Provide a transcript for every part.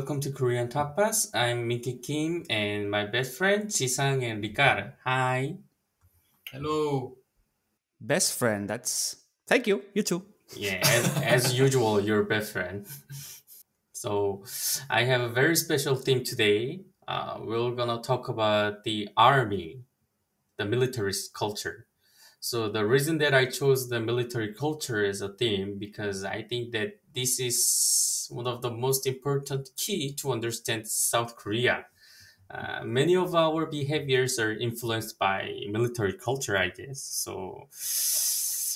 welcome to Korean Tapas. I'm Minki Kim and my best friend Jisang and Ricard. Hi. Hello. Best friend, that's. Thank you. You too. Yeah, as usual, your best friend. So, I have a very special theme today. We're gonna talk about the army, the military culture. So the reason that I chose the military culture as a theme because I think that this is one of the most important key to understand South Korea. Many of our behaviors are influenced by military culture, I guess. So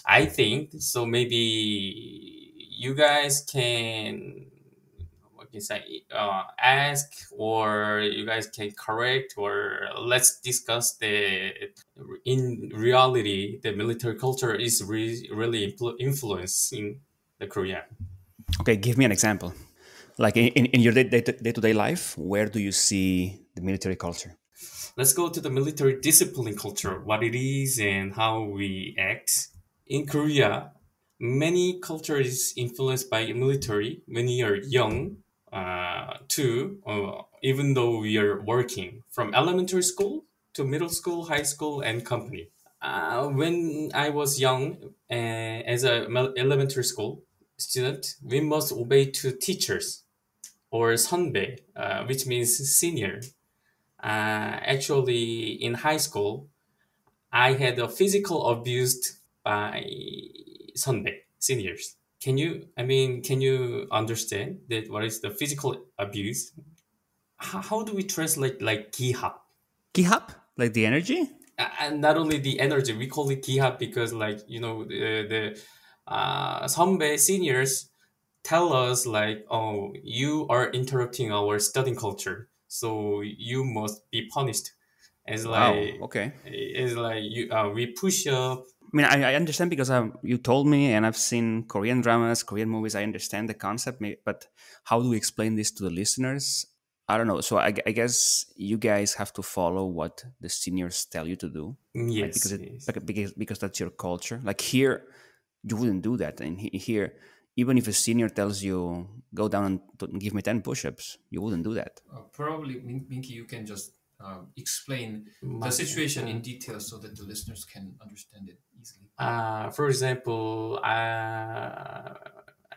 I think so. Maybe you guys can what can I say ask, or you guys can correct, or let's discuss the in reality the military culture is really influencing the Korea. Okay, give me an example. Like in your day-to-day life, where do you see the military culture? Let's go to the military discipline culture, what it is and how we act. In Korea, many culture is influenced by military when we are young, too, even though we are working from elementary school to middle school, high school, and company. When I was young, as a elementary school student, we must obey to teachers or 선배, which means senior. Actually, in high school, I had a physical abused by 선배, seniors. Can you understand that what is the physical abuse? How do we translate like gihap? Kihap, like the energy. And not only the energy, we call it gihap because like, the 선배 seniors tell us like, oh, you are interrupting our studying culture, so you must be punished. Wow. Okay. It's like you we push up. I mean, I understand because you told me, and I've seen Korean dramas, Korean movies. I understand the concept, but how do we explain this to the listeners? I don't know. So I guess you guys have to follow what the seniors tell you to do, right? Yes, yes. Because that's your culture. Like here, you wouldn't do that, and here, even if a senior tells you go down and give me 10 push-ups, you wouldn't do that. Probably, Minky, you can just explain the My- situation in detail so that the listeners can understand it easily. for example,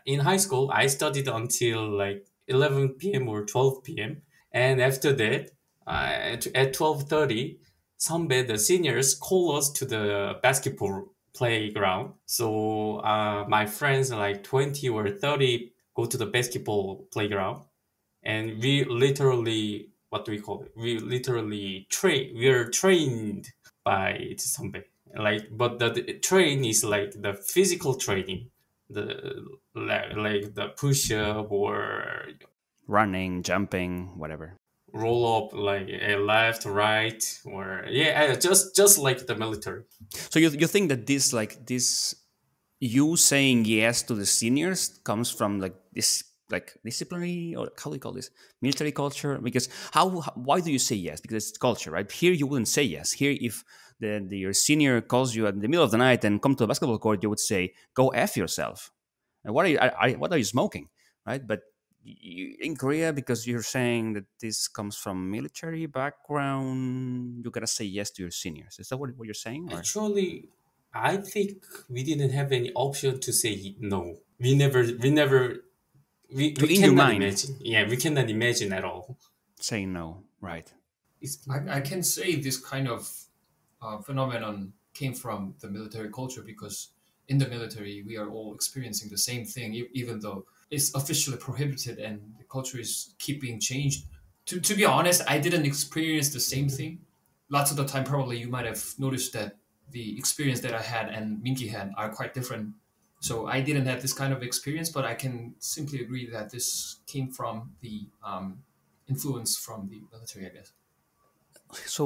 in high school, I studied until like 11 p.m. or 12 p.m. And after that, at 12:30, 선배, the seniors, call us to the basketball playground. So my friends, like 20 or 30, go to the basketball playground. And we literally, what do we call it? We literally train. We are trained by 선배. Like, but the train is like the physical training, the like the push up or Running, jumping, whatever. roll up like a left, right, or yeah, just like the military. So you think that this you saying yes to the seniors comes from like this like disciplinary, or how do you call this, military culture? Because why do you say yes? Because it's culture, right? Here you wouldn't say yes. Here, if your senior calls you in the middle of the night and come to a basketball court, you would say go f yourself. And what are you what are you smoking, right? But in Korea, because you're saying that this comes from military background, you gotta say yes to your seniors. Is that what you're saying? Or Actually, I think we didn't have any option to say no. We to in your cannot mind imagine. Yeah, we cannot imagine at all. say no, right? It's I can say this kind of phenomenon came from the military culture because in the military we are all experiencing the same thing, even though it's officially prohibited and the culture is keep being changed. To be honest, I didn't experience the same thing. Lots of the time, probably you might have noticed that the experience that I had and Minky had are quite different. So I didn't have this kind of experience, but I can simply agree that this came from the influence from the military, I guess. So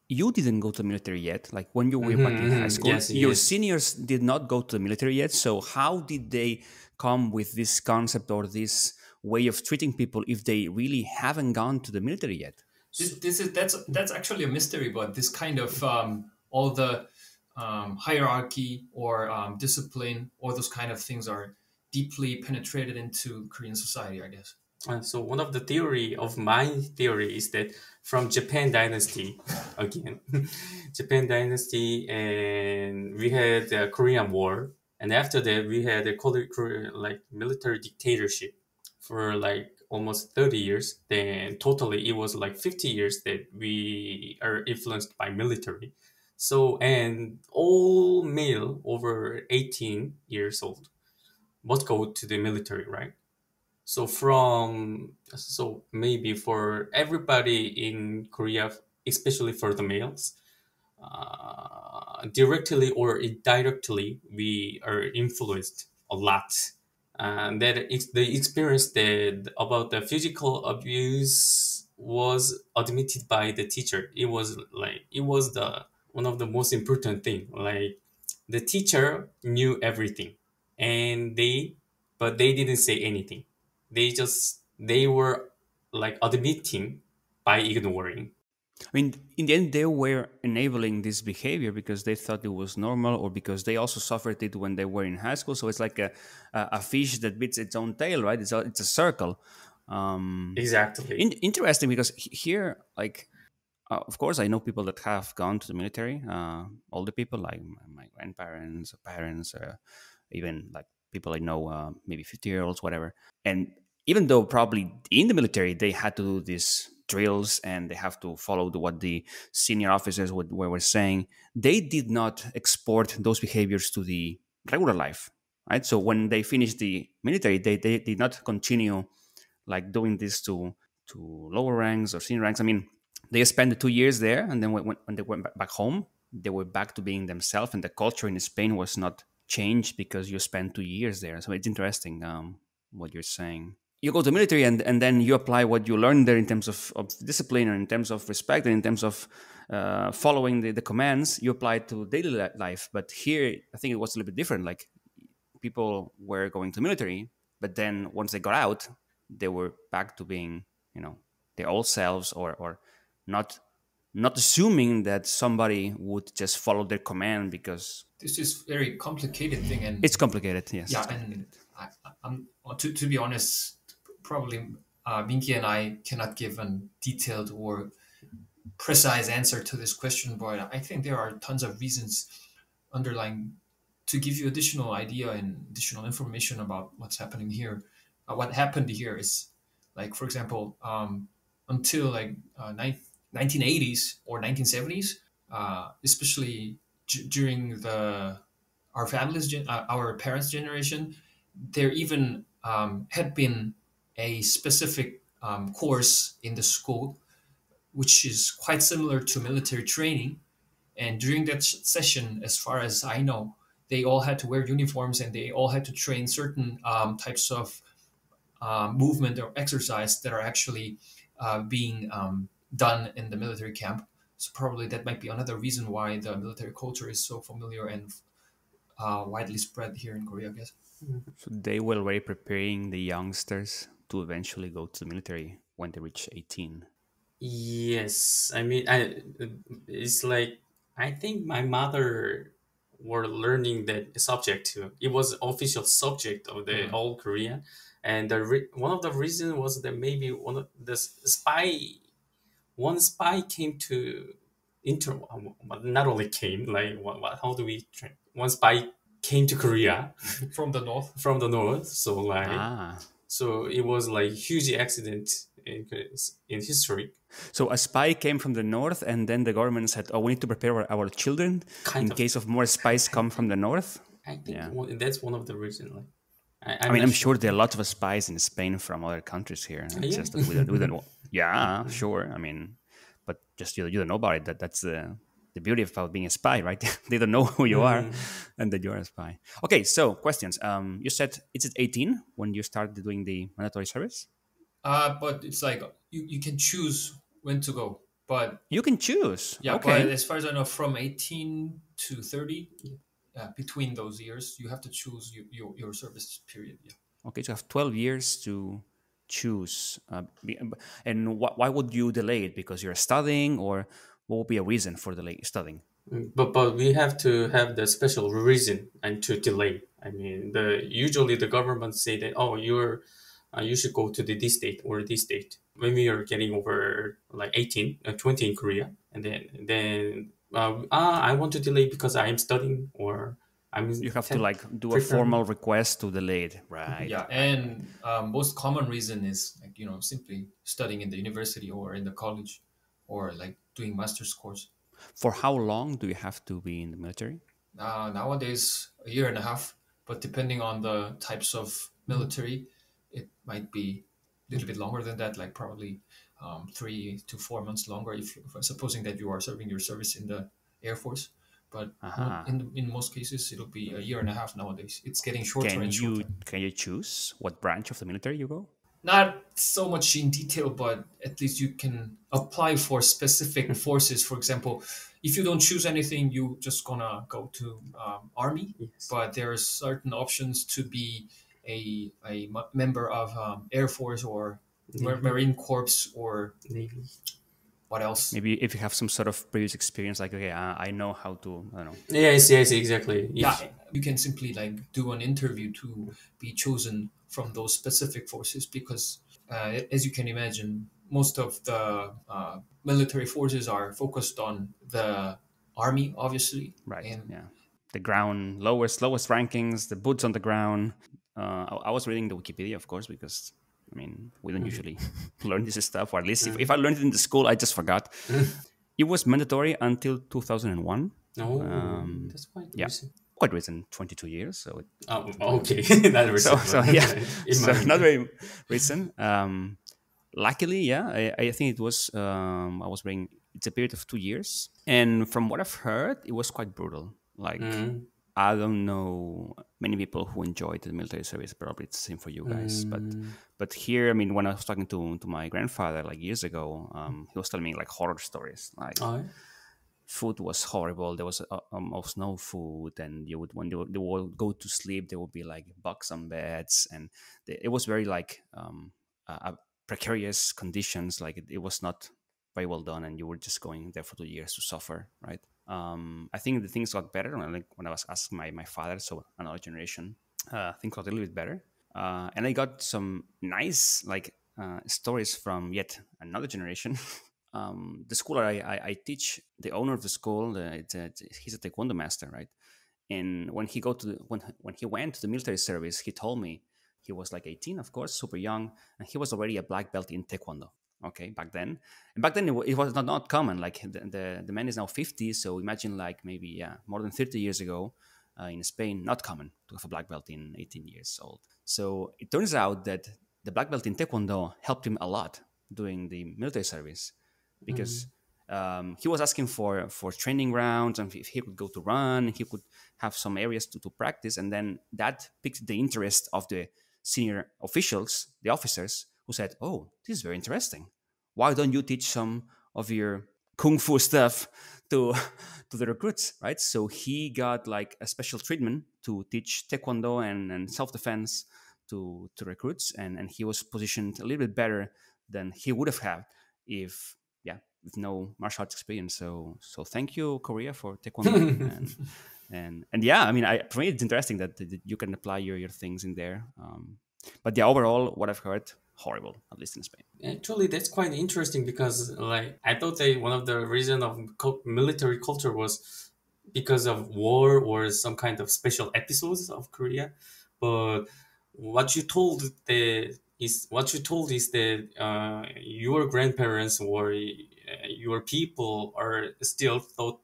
you didn't go to the military yet. Like when you were back in high mhm, school, yes, your yes. seniors did not go to the military yet. So how did they come with this concept or this way of treating people if they really haven't gone to the military yet? This is that's actually a mystery, but this kind of all the hierarchy or discipline, all those kind of things are deeply penetrated into Korean society, I guess. So one of the theory of my theory is that from Japan dynasty again, Japan dynasty, and we had the Korean War, and after that we had a like military dictatorship for like almost 30 years. Then totally it was like 50 years that we are influenced by military. So and all male over 18 years old must go to the military, right? So maybe for everybody in Korea, especially for the males, directly or indirectly, we are influenced a lot. And the experience that about the physical abuse was admitted by the teacher. It was the one of the most important thing. Like the teacher knew everything, and they didn't say anything. They were like admitting by ignoring. I mean, in the end, they were enabling this behavior because they thought it was normal, or because they also suffered it when they were in high school. So it's like a fish that beats its own tail, right? It's a circle. Um, Exactly. Interesting because here, like, of course, I know people that have gone to the military. Older people, like my grandparents, parents, even like people I know, maybe 50-year-olds, whatever. And even though probably in the military they had to do these drills and they have to follow what the senior officers were saying, they did not export those behaviors to the regular life, right? So when they finished the military, they did not continue like doing this to lower ranks or senior ranks. I mean, they spent the 2 years there, and then when they went back home, they were back to being themselves, and the culture in Spain was not changed because you spent 2 years there. So it's interesting what you're saying. You go to the military, and then you apply what you learned there in terms of discipline, and in terms of respect, and in terms of following the commands. You apply it to daily life. But here, I think it was a little bit different. Like people were going to the military, but then once they got out, they were back to being, their old selves, or not not assuming that somebody would just follow their command because This is very complicated thing, and it's complicated. Yes, yeah, it's and complicated. I'm to be honest, probably Minky and I cannot give a detailed or precise answer to this question, but I think there are tons of reasons underlying to give you additional idea and additional information about what's happening here. What happened here is, like, for example, until like 1980s or 1970s, especially during the our parents' generation, there even had been a specific course in the school which is quite similar to military training. And during that session, as far as I know, they all had to wear uniforms and they all had to train certain types of movement or exercise that are actually being done in the military camp. So probably that might be another reason why the military culture is so familiar and widely spread here in Korea, I guess. So they were already preparing the youngsters to eventually go to the military when they reach 18. Yes, it's like I think my mother were learning that subject too. It was official subject of the Mhm. all Korean, and one of the reasons was that maybe one spy came to not only came like how do we train? One spy came to Korea From the north. from the north, Ah, so it was like huge accident in history, so a spy came from the north, and then the government said, "Oh, we need to prepare our children kind in of. case of more spies come from the north." I think Yeah. that's one of the reasons. Like, I I'm mean, not I'm sure. sure there are lots of spies in Spain from other countries here. It's Yeah. just that we don't know. Yeah, sure. I mean, but just you don't know about it. That's the beauty about being a spy, right? They don't know who you are, Mhm. and that you're a spy. Okay, so questions. You said it's at 18 when you started doing the mandatory service. But it's like you can choose when to go. But You can choose. yeah, but Okay. as far as I know, from 18 to 30, between those years, you have to choose your service period. Yeah. Okay, so you have 12 years to choose. And why would you delay it? Because you're studying, or what would be a reason for delay studying? But we have to have the special reason and to delay. I mean, the usually the government say that, oh, you're you should go to this date or this date. When we are getting over like 18, 20 in Korea, and then I want to delay because I am studying or I'm You have to te- like do a preparing. formal request to delay it. Right, Yeah, right, right. and most common reason is like simply studying in the university or in the college, or like doing master's course. For how long do you have to be in the military? Nowadays, a year and a half, but depending on the types of military, it might be a little bit longer than that, like probably 3 to 4 months longer if supposing that you are serving your service in the Air Force. But Aha. in most cases, it'll be a year and a half nowadays. It's getting shorter Can and you shorter. can you choose what branch of the military you go? Not so much in detail, but at least you can apply for specific forces. For example, if you don't choose anything, you just gonna go to army. Yes. But there are certain options to be a member of Air Force or Navy. Marine Corps or Navy. what else? Maybe if you have some sort of previous experience, like okay, I know how to, I don't know. Yes, yes, exactly. Yeah, If you can simply like do an interview to be chosen from those specific forces because as you can imagine, most of the military forces are focused on the army, obviously, Right, and yeah. The ground lowest rankings, the boots on the ground. I was reading the Wikipedia, of course, because I mean we don't usually learn this stuff, or at least if I learned it in the school, I just forgot. It was mandatory until 2001. oh, that's quite Yeah, recent. quite recent, 22 years. So Oh, okay, not so recent, so but yeah, in so my not very recent. Luckily, yeah, I think it was. I was reading. It's a period of 2 years, and from what I've heard, it was quite brutal. Like mm, I don't know many people who enjoyed the military service. Probably it's the same for you guys, mm, but here, I mean, when I was talking to my grandfather like years ago, he was telling me like horror stories, like oh, food was horrible. There was almost no food, and you would when they would go to sleep, there would be like bugs on beds, and it was very like precarious conditions. Like it was not very well done, and you were just going there for 2 years to suffer, right? I think the things got better when I was asking my father, so another generation, things got a little bit better, and I got some nice like stories from yet another generation. The school I teach, the owner of the school, he's a taekwondo master, right? And when he went to the military service, he told me he was like 18, of course, super young, and he was already a black belt in taekwondo. Okay, back then, and back then it was not common. Like the man is now 50, so imagine like maybe yeah more than 30 years ago in Spain, not common to have a black belt in 18 years old. So it turns out that the black belt in taekwondo helped him a lot during the military service because mm, he was asking for training rounds and if he could go to run, he could have some areas to practice, and then that piqued the interest of the senior officials, the officers, who said, "Oh, this is very interesting. Why don't you teach some of your kung fu stuff to to the recruits?" Right. So he got like a special treatment to teach taekwondo and self defense to recruits, and he was positioned a little bit better than he would have had if yeah with no martial arts experience. So thank you Korea for taekwondo and yeah, I mean, for me it's interesting that you can apply your things in there. But yeah, overall, what I've heard, horrible, at least in Spain. Actually, that's quite interesting because, like, I thought that one of the reason of military culture was because of war or some kind of special episodes of Korea. But what you told is that your grandparents or your people are still thought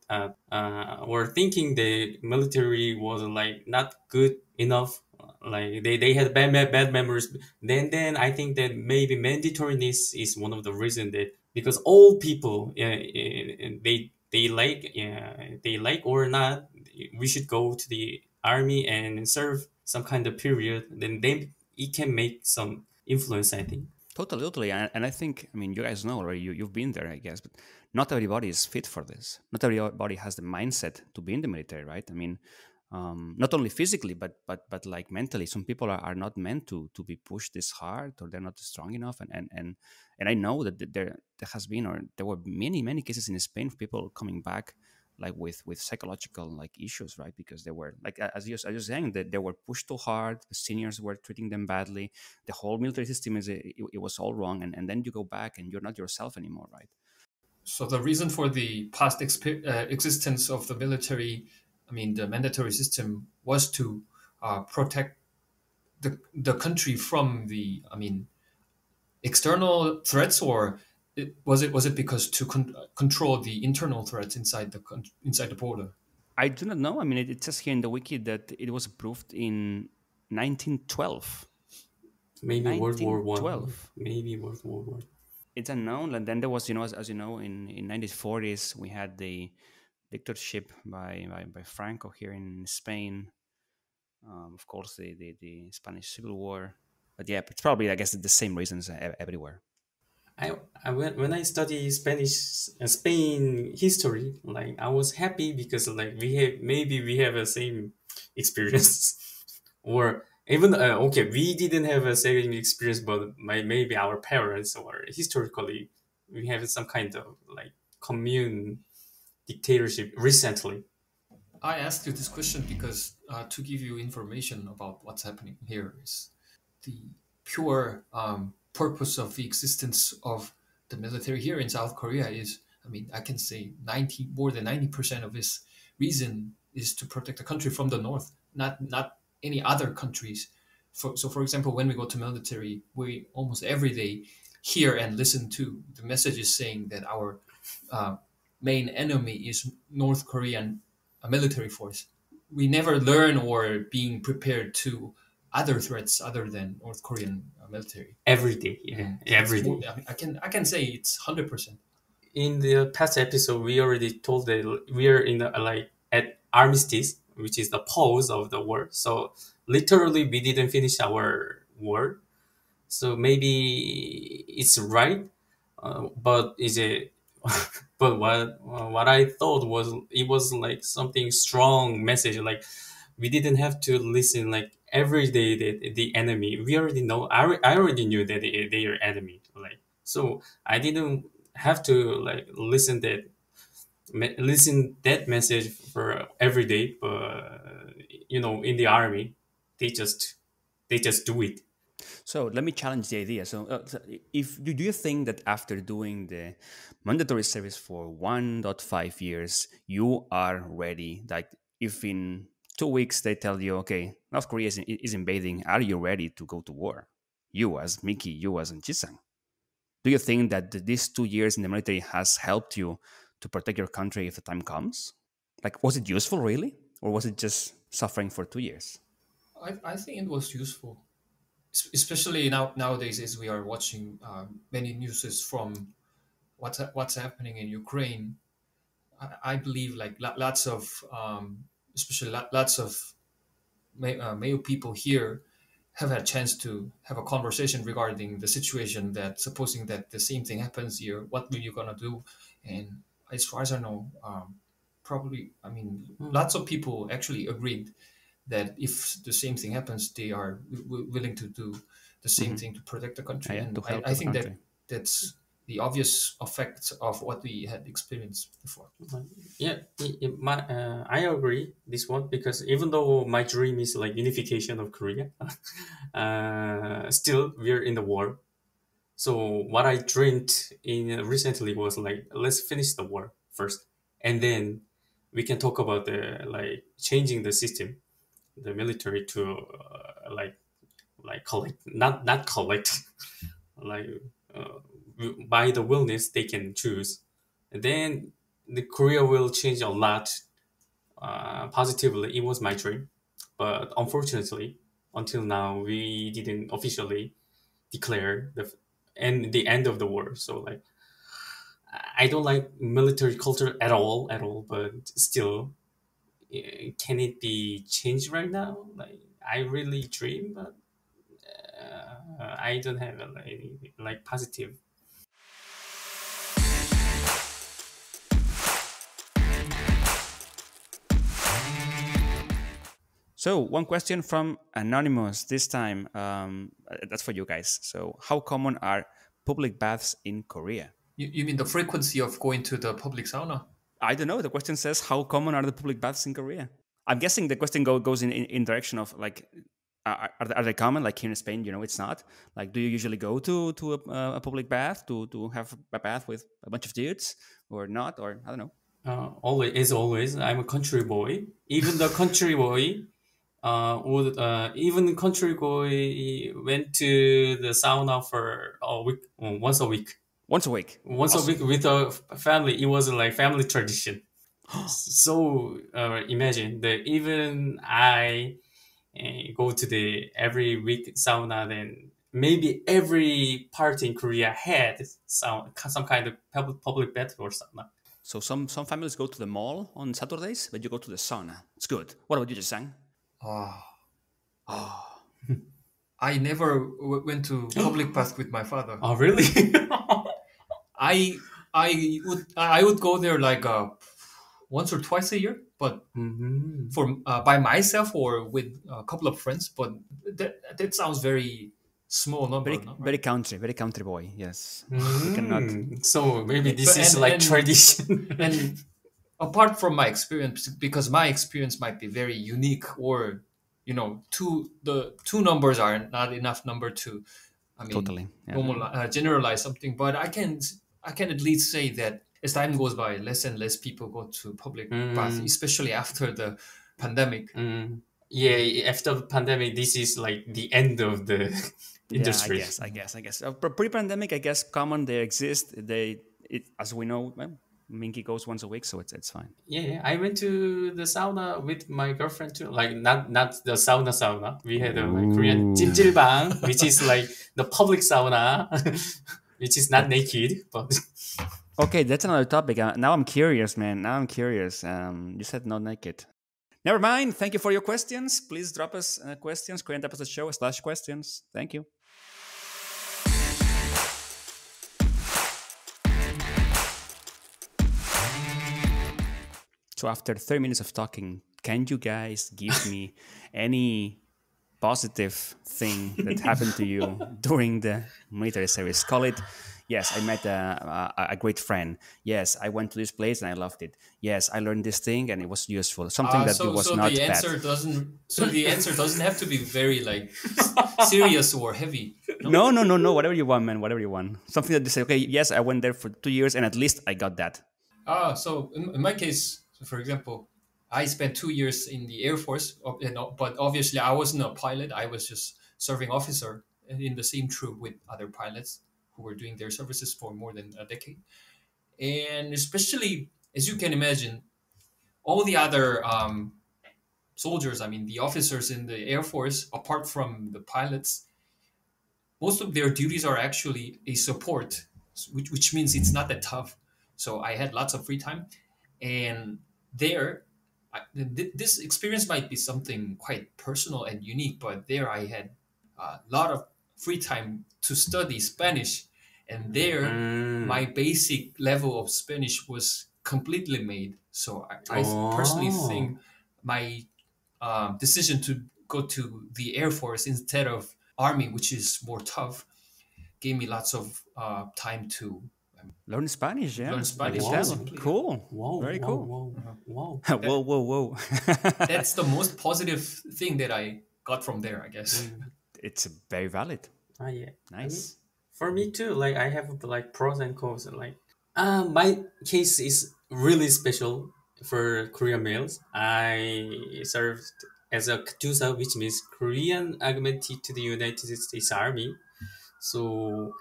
were thinking the military was like not good enough. Like they had bad memories. Then I think that maybe mandatoriness is one of the reason that because all people they like or not we should go to the army and serve some kind of period. Then it can make some influence. I think. Totally, totally. And I think, I mean, you guys know, right? You've been there, I guess, but not everybody is fit for this. Not everybody has the mindset to be in the military, right? I mean, not only physically, but like mentally. Some people are not meant to be pushed this hard, or they're not strong enough. And I know that there has been, or there were many cases in Spain of people coming back like with psychological like issues, right? Because they were like as you saying that they were pushed too hard. The seniors were treating them badly. The whole military system it was all wrong, and then you go back and you're not yourself anymore, right? So the reason for the past existence of the military, I mean the mandatory system, was to protect the country from the, I mean, external threats, or was it because to control the internal threats inside inside the border? I do not know. I mean, it says here in the wiki that it was approved in 1912. Maybe World War One. 1912. Maybe World War One. It's unknown. And then there was, as you know, in 1940s we had the dictatorship by Franco here in Spain. Of course, the Spanish Civil War. But yeah, it's probably, I guess, the same reasons everywhere. When I study Spanish Spain history, like I was happy because like we have the same experience, or even okay, we didn't have a same experience, but maybe our parents or historically we have some kind of like commune dictatorship recently. I asked you this question because to give you information about what's happening here is the pure purpose of the existence of the military here in South Korea is, I mean, I can say more than 90% of its reason is to protect the country from the north, not any other countries. So, for example, when we go to military, we almost every day hear and listen to the messages saying that our uh, main enemy is North Korean military force. We never learn or being prepared to other threats other than North Korean military. Every day, yeah, every day. I can say it's 100%. In the past episode, we already told that we are in the, like at armistice, which is the pause of the war. So literally, we didn't finish our war. So maybe it's right, but is it? But what I thought was it was like something strong message. Like we didn't have to listen like every day that the enemy. We already know. I already knew that they are enemy. Like so, I didn't have to like listen that message for every day. But in the army, they just they just do it. So let me challenge the idea. So if do you think that after doing the mandatory service for 1.5 years, you are ready? Like if in 2 weeks they tell you, okay, North Korea is invading, are you ready to go to war? You as Mickey, you as Jisang. Do you think that these 2 years in the military has helped you to protect your country if the time comes? Like, was it useful really? Or was it just suffering for 2 years? I think it was useful, especially nowadays as we are watching many newses from what's happening in Ukraine. I believe like lots of especially lots of male people here have had a chance to have a conversation regarding the situation, that supposing that the same thing happens here, what will you gonna do? And as far as I know, probably, I mean, lots of people actually agreed that if the same thing happens, they are willing to do the same Mhm. thing to protect the country. Yeah, And to help I to the think that country. that's the obvious effect of what we had experienced before. Yeah, I agree this one because even though my dream is like unification of Korea, still we're in the war. So what I dreamed in recently was like let's finish the war first, and then we can talk about the like changing the system, the military to like collect, not collect, like uh, by the willingness they can choose, and then the Korea will change a lot positively. It was my dream, but unfortunately, until now, we didn't officially declare the end of the war. So like, I don't like military culture at all. But still, can it be changed right now? Like, I really dream, but I don't have like positive. So, one question from Anonymous this time. That's for you guys. So, how common are public baths in Korea? You mean the frequency of going to the public sauna? I don't know. The question says, how common are the public baths in Korea? I'm guessing the question goes in direction of like, are they common? Like here in Spain, it's not. Like, do you usually go to a public bath to have a bath with a bunch of dudes or not? Or I don't know. Always, as always, I'm a country boy. Even the country boy, even the country boy went to the sauna for a week, once a week. Once a week. Once a week Awesome. with a family. It was like family tradition. So imagine that even I go to the every week sauna, then maybe every part in Korea had some kind of public bath or sauna. So some families go to the mall on Saturdays, but you go to the sauna. It's good. What about you, Jisang? Ah, Oh, I never went to public bath with my father. Oh, really? I I would go there like once or twice a year, but Mhm. for by myself or with a couple of friends. But that sounds very small number, very no? Right? very country boy. Yes, we cannot. So maybe But this is like tradition. and apart from my experience, because my experience might be very unique, or two numbers are not enough number to, I mean, Totally. Yeah. generalize something. But I can at least say that as time goes by, less and less people go to public baths, especially after the pandemic. Yeah, after the pandemic, this is like the end of the Yeah, industry. I guess. Pre-pandemic, I guess, common. They exist. As we know, well, Minky goes once a week, so it's fine. Yeah, I went to the sauna with my girlfriend too. Like not the sauna. We had a like, Korean Ooh. 찜질방, which is like the public sauna, which is not naked, but Okay, that's another topic. Now I'm curious, man. Now I'm curious. You said not naked. Never mind. Thank you for your questions. Please drop us questions. Korean Tapas Show /questions. Thank you. So after 30 minutes of talking, can you guys give me any positive thing that happened to you during the military service? Call it, yes, I met a great friend. Yes, I went to this place and I loved it. Yes, I learned this thing and it was useful. Something that So was so not the bad. answer doesn't so the answer doesn't have to be very like serious or heavy. No. Whatever you want, man. Whatever you want. Something that you say, okay, yes, I went there for 2 years and at least I got that. So in my case, so for example, I spent 2 years in the Air Force, but obviously I wasn't a pilot. I was just serving officer in the same troop with other pilots who were doing their services for more than a decade. And especially, as you can imagine, all the other soldiers, I mean, the officers in the Air Force, apart from the pilots, most of their duties are actually a support, which means it's not that tough. So I had lots of free time, and there, this experience might be something quite personal and unique, but there I had a lot of free time to study Spanish, and there my basic level of Spanish was completely made. So I personally Oh. think my decision to go to the Air Force instead of Army, which is more tough, gave me lots of time to Learn Spanish, yeah. learn I can Spanish. tell. Simply, yeah. Cool. Wow, Very wow, cool. wow, wow. Whoa, whoa, whoa. That's the most positive thing that I got from there, I guess. It's very valid. Yeah. I mean, Nice. for me too, like I have like pros and cons. And like, my case is really special for Korean males. I served as a KTUSA, which means Korean Augmented to the United States Army. So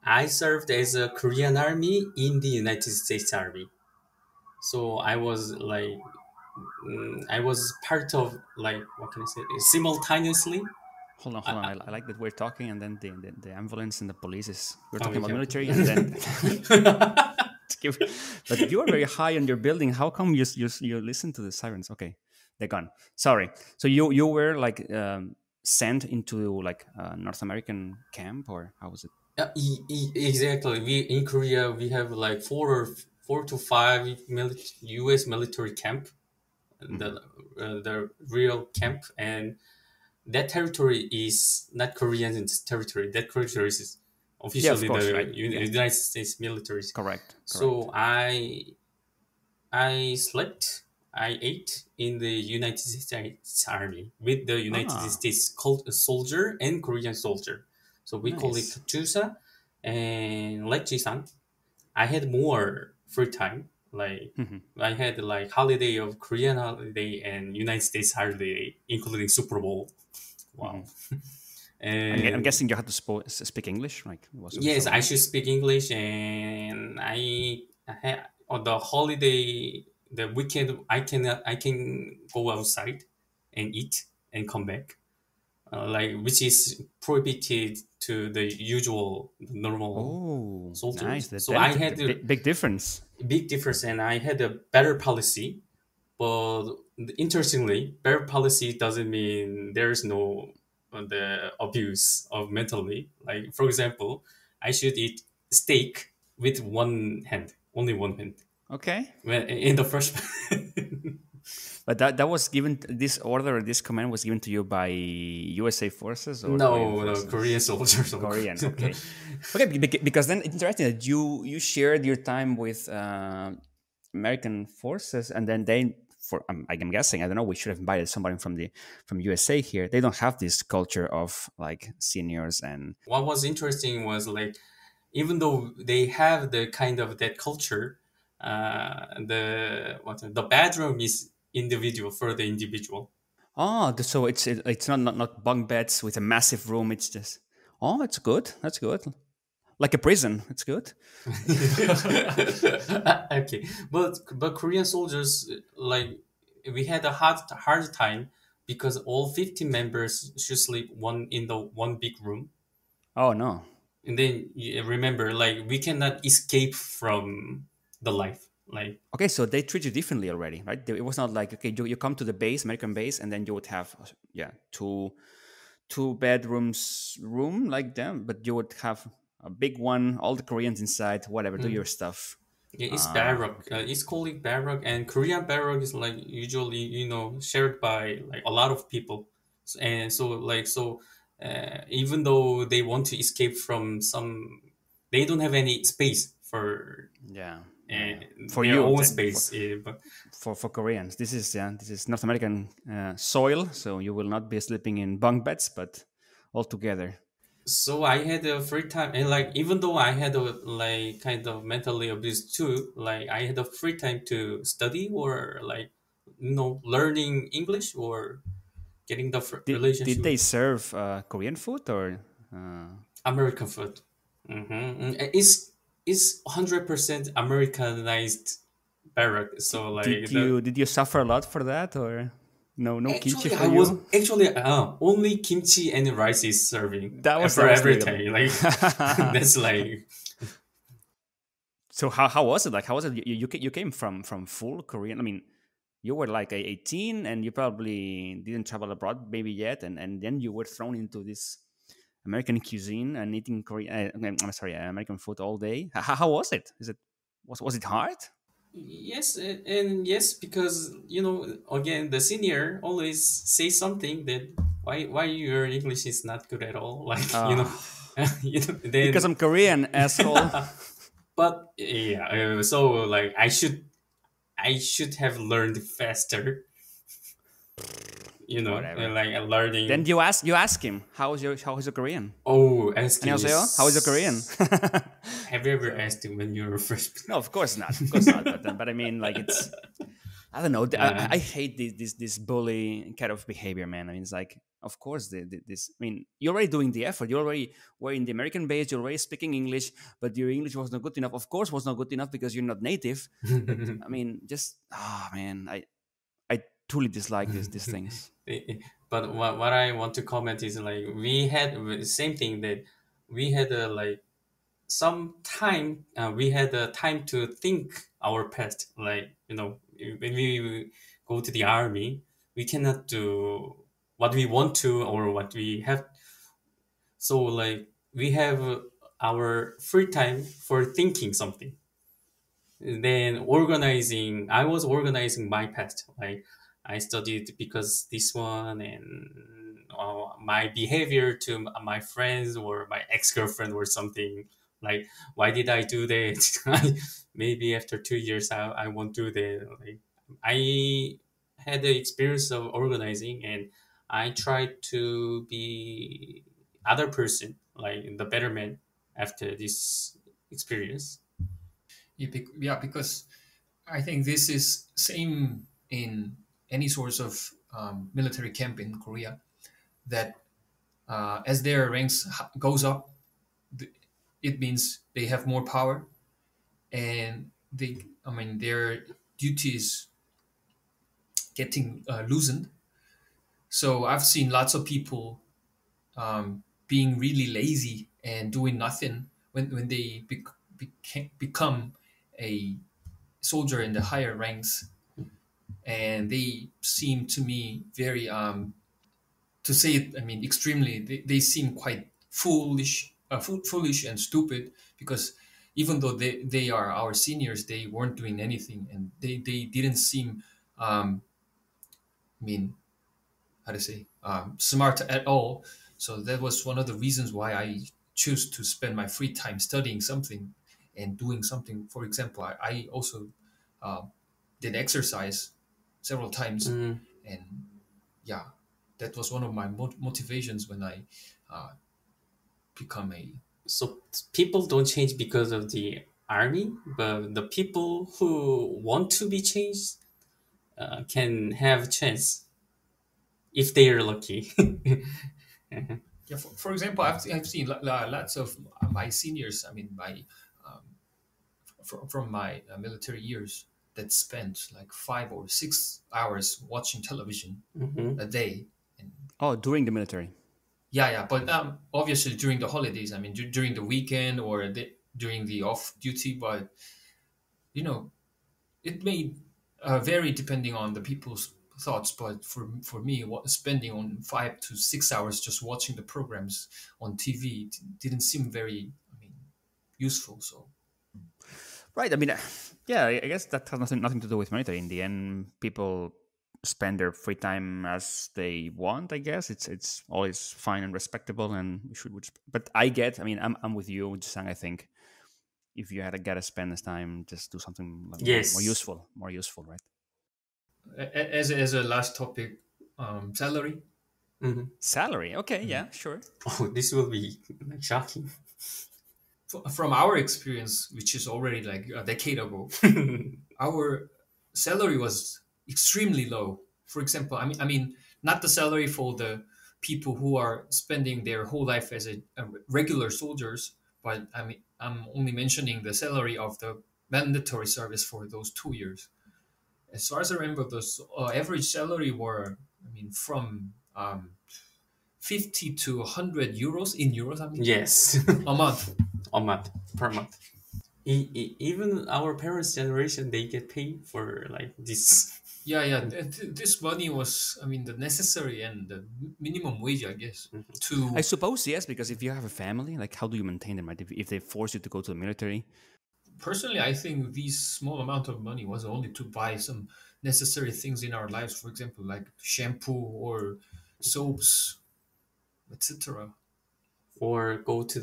I served as a Korean Army in the United States Army. So I was like, I was part of like, what can I say, simultaneously. Hold on. I like that we're talking, and then the ambulance and the police is. We're Oh, talking about yeah. military, and then. But you are very high on your building. How come you listen to the sirens? Okay, they're gone. Sorry. So you were like sent into like a North American camp, or how was it? Exactly. We in Korea we have like four to five U.S. military camp, the real camp, and that territory is not Korean territory. That territory is Yeah, of officially course, the right? Yeah, United States military. correct. So I I slept, I ate in the United States Army with the United Ah, States soldier and Korean soldier. So we call it nice. Kachusa and like Jisang. I had more free time. Like Mhm, I had like holiday of Korean holiday and United States holiday, including Super Bowl. Wow. mhm. I'm And guessing you had to speak English, like it was yes, official I language. should speak English, and on the holiday, the weekend, I can go outside and eat and come back, like which is prohibited to the usual normal Oh, nice. soldiers. That So that I is a had a big difference. big difference, and I had a better policy. But interestingly, better policy doesn't mean there's no the abuse of mentally. Like for example, I should eat steak with one hand, only one hand. Okay. When in the first, But that was given this order, this command was given to you by USA forces or Korean no, no Korean forces? soldiers. Korean, okay. Okay, because then it's interesting that you shared your time with American forces, and then they, for I'm guessing, I don't know, we should have invited somebody from USA here. They don't have this culture of like seniors and What was interesting was like even though they have the kind of that culture, the bedroom is individual for the individual. oh, so it's not bunk beds with a massive room. It's just oh, it's good. That's good. Like a prison. It's good. Okay, but Korean soldiers like we had a hard time because all 15 members should sleep one in the one big room, Oh no. and then you remember like we cannot escape from the life like Okay, so they treat you differently already, right? It was not like okay, you come to the base, American base, and then you would have yeah two bedrooms room like them, but you would have a big one, all the Koreans inside, whatever, do your mm, stuff. yeah, it's Ah, baroque. okay. It's called it baroque, and Korean baroque is like usually shared by like a lot of people, and so like so even though they want to escape from some, they don't have any space for Yeah, yeah, uh, yeah. For their you, own then space. But for Koreans, this is North American soil, so you will not be sleeping in bunk beds, but all together. so I had a free time, and like even though I had a like kind of mentally abused too, like I had a free time to study or like learning English or getting the Did relationship they with serve Korean food or? American food. It's 100% Americanized barrack. So like the Did you suffer a lot for that or no kimchi actually for I was you? actually only kimchi and rice is serving That for was every legal. time. Like that's like So how was it? Like how was it? You came from full Korean. I mean, you were like 18 and you probably didn't travel abroad maybe yet, and then you were thrown into this American cuisine and eating Korean. I'm sorry, American food all day. How was it? Is it was it hard? yes, and yes, because again the senior always say something that why your English is not good at all. Like Uh, because then I'm Korean, asshole. but yeah, so like I should have learned faster, Whatever. like Then learning. you ask him how is your Korean? Oh, asking 안녕하세요. How is your Korean? is. Have you ever So asked him when you were first? no, of course not. Of course not. But I mean, like it's I don't know. uh, I hate this bully kind of behavior, man. I mean, it's like, of course, this. I mean, you're already doing the effort. You already were in the American base. You're already speaking English, but your English was not good enough. Of course, was not good enough because you're not native. But I mean, just man, I truly dislike these things. but what I want to comment is like we had the same thing that we had like some time we had time to think our past like when we go to the army we cannot do what we want to or what we have, so like we have our free time for thinking something, then organizing. I was organizing my past, like I studied because this one, and my behavior to my friends or my ex-girlfriend or something Like, why did I do that? Maybe after 2 years, I won't do that. Like, I had the experience of organizing, and I tried to be other person, like the better man after this experience. Yeah, because I think this is same in any sorts of military camp in Korea. That as their ranks goes up, th- it means they have more power, and I mean, their duties getting loosened. So I've seen lots of people being really lazy and doing nothing when they become a soldier in the higher ranks, and they seem to me very to say it, I mean, extremely. They seem quite foolish, foolish and stupid because even though they are our seniors, they weren't doing anything, and they didn't seem, I mean, how to say, smart at all. So that was one of the reasons why I choose to spend my free time studying something and doing something. For example, I also uh, did exercise several times, Mm. and yeah, that was one of my motivations when I uh, become a So people don't change because of the army, but the people who want to be changed can have a chance if they are lucky. yeah. For example, I've seen lots of my seniors. I mean, my from my military years that spent like 5 or 6 hours watching television Mhm. a day. And Oh, during the military. yeah, yeah, but obviously during the holidays, I mean, during the weekend or during the off duty, but you know, it may vary depending on the people's thoughts. But for me, what spending on 5 to 6 hours just watching the programs on TV didn't seem very, I mean, useful. So Right. I mean, yeah, I guess that has nothing to do with military. In the end, people spend their free time as they want. I guess it's always fine and respectable, and we should. But I get. I mean, I'm with you, Jisang. I think if you had to get to spend this time, just do something like more Yes. useful, right? as a last topic, salary. Mhm. Salary. Okay. Yeah. Sure. Oh, this will be like shocking. From our experience, which is already like a decade ago, our salary was extremely low. For example, I mean, not the salary for the people who are spending their whole life as a regular soldiers, but I mean, I'm only mentioning the salary of the mandatory service for those 2 years. As far as I remember, those average salary were, I mean, from 50 to 100 euros in euros. I mean, Yes. a month. A month per month. Even our parents' generation, they get paid for like this. Yeah, yeah. This money was, I mean, the necessary and the minimum wage, I guess. I To suppose yes, because if you have a family, like how do you maintain them, right? If they force you to go to the military, personally, I think this small amount of money was only to buy some necessary things in our lives. For example, like shampoo or soaps, etc. Or go to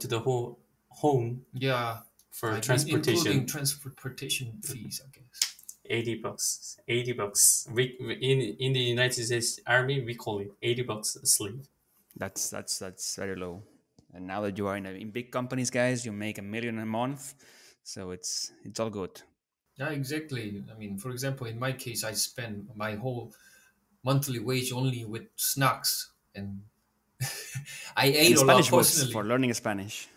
the whole home Yeah, for like including transportation. transportation fees, I guess. $80. $80. In the United States Army, we call it $80 a sleeve. that's very low. And now that you are in big companies, guys, you make 1 million a month, so it's all good. Yeah, exactly. I mean, for example, in my case, I spend my whole monthly wage only with snacks, and I ate And a lot Spanish books for personally. learning Spanish.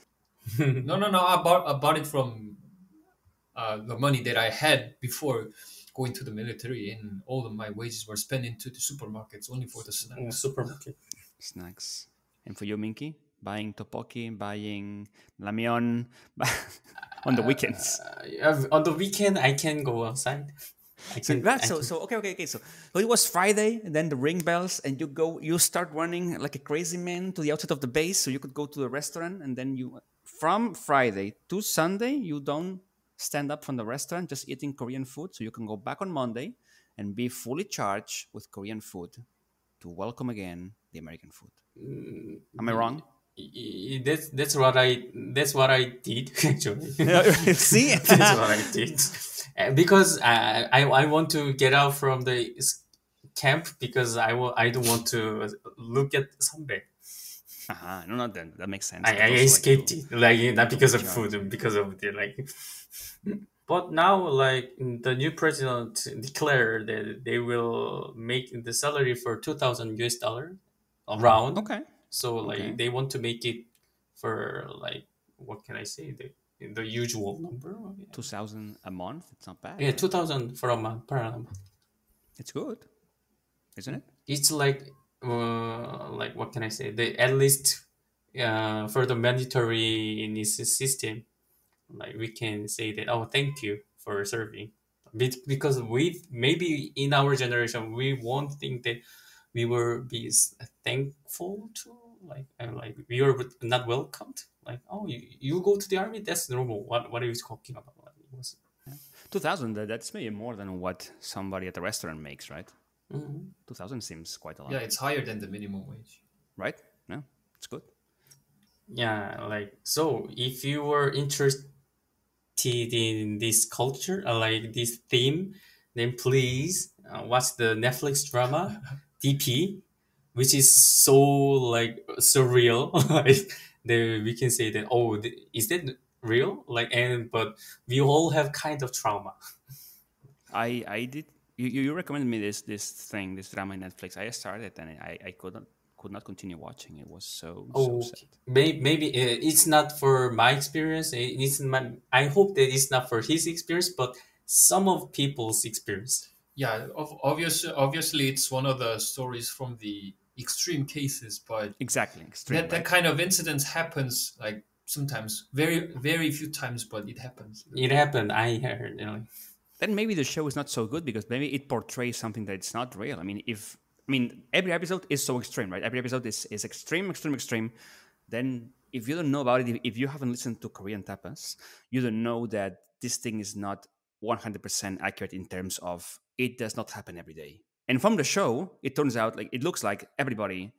No, no, no. I bought it from the money that I had before going to the military, and all of my wages were spent into the supermarkets only for the snacks. Supermarket. Snacks. And for you, Minky, buying topoki, buying lamion on the weekends. On the weekend, I can go outside. I So can. right, I can. so okay. So it was Friday, and then the ring bells, and you start running like a crazy man to the outside of the base, so you could go to the restaurant, and then you from Friday to Sunday, you don't stand up from the restaurant, just eating Korean food, so you can go back on Monday and be fully charged with Korean food to welcome again the American food. Mm, Am I wrong? that's what I did actually. See? That's what I did. Because I want to get out from the camp because I don't want to look at sunbae. No, no, that makes sense. I Also, escaped it, like not because of enjoy. food, because of the like. But now, like the new president declared that they will make the salary for 2,000 US dollar around. Okay. So Okay. like they want to make it for like what can I say the usual number. 2,000 a month. It's not bad. Yeah, 2,000 for a month per annum. It's good, isn't it? It's like what can I say? The at least for the mandatory in this system, like we can say that oh thank you for serving. Because we maybe in our generation we won't think that we will be thankful to like we were not welcomed. Like oh you go to the army, that's normal. What are you talking about? Like, it was, 2,000. That's maybe more than what somebody at a restaurant makes, right? mhm. 2,000 seems quite a lot, Yeah, it's higher than the minimum wage. right? No, it's good. Yeah, like so if you were interested in this culture, like this theme, then please watch the Netflix drama DP, which is so like surreal. Like we can say that oh, is that real? Like and but we all have kind of trauma. I did. You recommended me this drama in Netflix. I started and I could not continue watching. It was so Oh, sad. maybe it's not for my experience. It's my. I hope that it's not for his experience, but some of people's experience. Yeah, obviously, it's one of the stories from the extreme cases, but Exactly, extreme, that right? kind of incidents happens like sometimes, very few times, but it happens. It happened. I heard. You know, Then maybe the show is not so good because maybe it portrays something that it's not real. I mean, every episode is so extreme, right? Every episode is extreme, extreme, extreme. Then if you don't know about it, if you haven't listened to Korean Tapas, you don't know that this thing is not 100% accurate in terms of it does not happen every day. And from the show, it turns out like it looks like everybody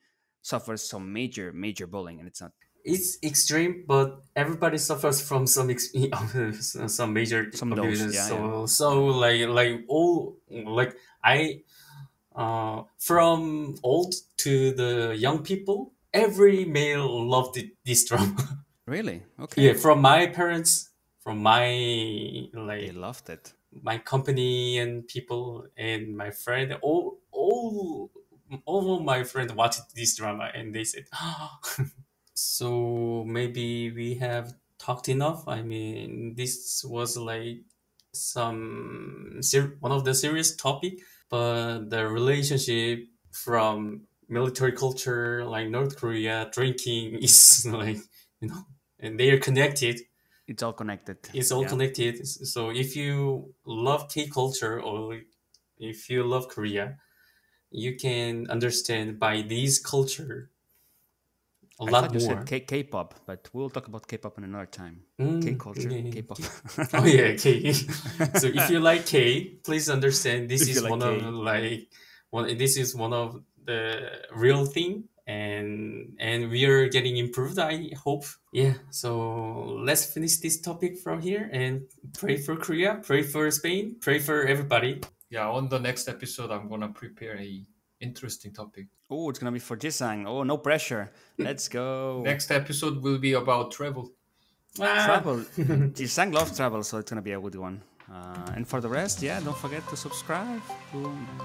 suffers some major bullying, and it's not it's extreme, but everybody suffers from some some major some dose. abuses. Yeah, yeah, So yeah. like all like I from old to the young people, every male loved this drama. Really? Yeah, Okay. from my parents, from my They like loved it. my company and people and my friend, all of my friends watched this drama and they said, so maybe we have talked enough. I mean, this was like one of the serious topic, but the relationship from military culture like North Korea drinking is like you know, and they are connected. It's all connected. It's all Yeah. connected. So if you love K culture or if you love Korea, you can understand by these culture a I lot thought you said more. K-pop, but we'll talk about K-pop in another time. K culture, Yeah. K-pop. Oh yeah, K. So if you like K, please understand this If you is like one of K, like one. This is one of the real thing, and we are getting improved. I hope. Yeah. So let's finish this topic from here and pray for Korea, pray for Spain, pray for everybody. Yeah, on the next episode, I'm gonna prepare a interesting topic. oh, it's gonna be for Jisang. Oh, no pressure. Let's go. Next episode will be about travel. Ah. Travel. Jisang loves travel, so it's gonna be a good one. And for the rest, yeah, don't forget to subscribe to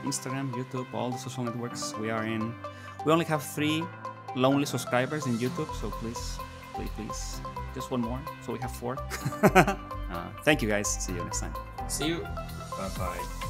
Instagram, YouTube, all the social networks we are in. We only have 3 lonely subscribers in YouTube, so please, just one more, so we have 4. Thank you guys. See you next time. See you. Bye bye.